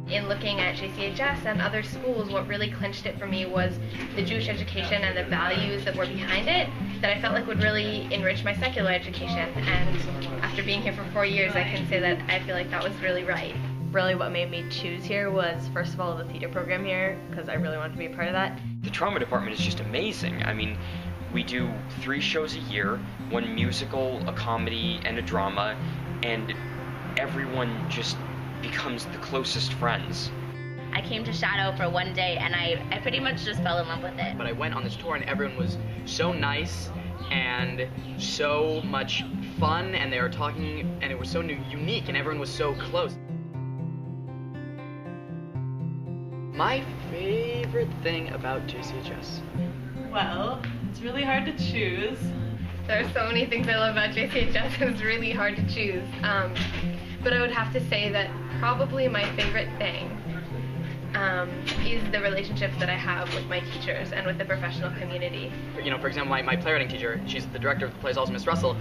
In looking at JCHS and other schools, what really clinched it for me was the Jewish education and the values that were behind it that I felt like would really enrich my secular education. And after being here for 4 years, I can say that I feel like that was really right. Really what made me choose here was, first of all, the theater program here, because I really wanted to be a part of that. The drama department is just amazing. I mean, we do 3 shows a year, 1 musical, a comedy, and a drama, and everyone just becomes the closest friends. I came to Shadow for 1 day and I pretty much just fell in love with it. But I went on this tour and everyone was so nice and so much fun, and they were talking and it was so unique and everyone was so close. My favorite thing about JCHS? Well, it's really hard to choose. There are so many things I love about JCHS, it's really hard to choose. But I would have to say that probably my favorite thing is the relationships that I have with my teachers and with the professional community. You know, for example, my playwriting teacher, she's the director of the plays, also Miss Russell.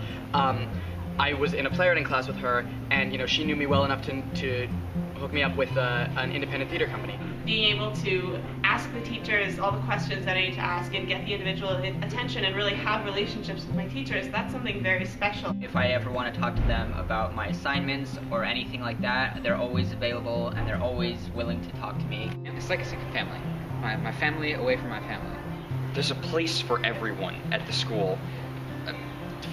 I was in a playwriting class with her, and you know, she knew me well enough to hook me up with an independent theater company. Being able to ask the teachers all the questions that I need to ask and get the individual attention and really have relationships with my teachers, that's something very special. If I ever want to talk to them about my assignments or anything like that, they're always available and they're always willing to talk to me. It's like a second family. My family away from my family. There's a place for everyone at the school.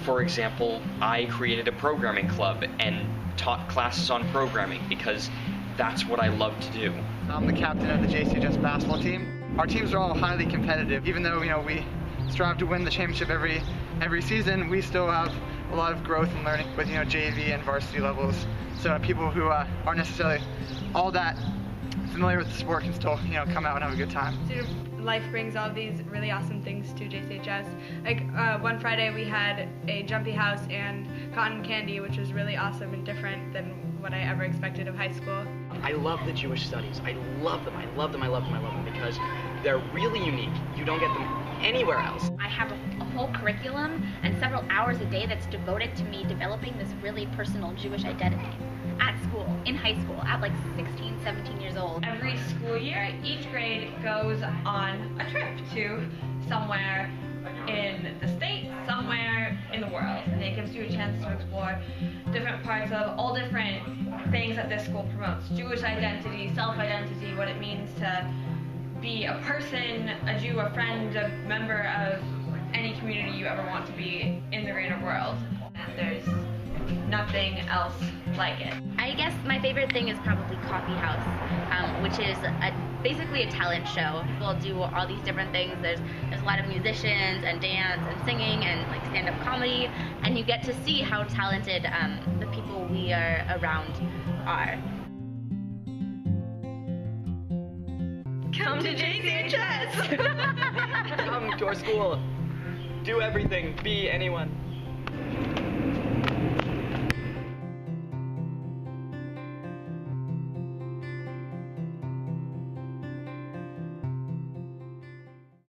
For example, I created a programming club and taught classes on programming because that's what I love to do. I'm the captain of the JCHS basketball team. Our teams are all highly competitive. Even though, you know, we strive to win the championship every season, we still have a lot of growth and learning with, you know, JV and varsity levels. So people who aren't necessarily all that familiar with the sport can still, you know, come out and have a good time. Life brings all these really awesome things to JCHS. Like one Friday we had a jumpy house and cotton candy, which was really awesome and different than what I ever expected of high school. I love the Jewish studies. I love them. I love them. I love them. I love them because they're really unique. You don't get them anywhere else. I have a whole curriculum and several hours a day that's devoted to me developing this really personal Jewish identity. At school, in high school, at like 16, 17 years old. Every school year, each grade goes on a trip to somewhere in the state, somewhere in the world. And it gives you a chance to explore different parts of all different things that this school promotes. Jewish identity, self-identity, what it means to be a person, a Jew, a friend, a member of any community you ever want to be in the greater world. And there's nothing else like it. I guess my favorite thing is probably Coffee House, which is basically a talent show. People do all these different things. There's a lot of musicians and dance and singing and like stand-up comedy, and you get to see how talented the people we are around are. Come to JCHS! Come to our school. Do everything. Be anyone.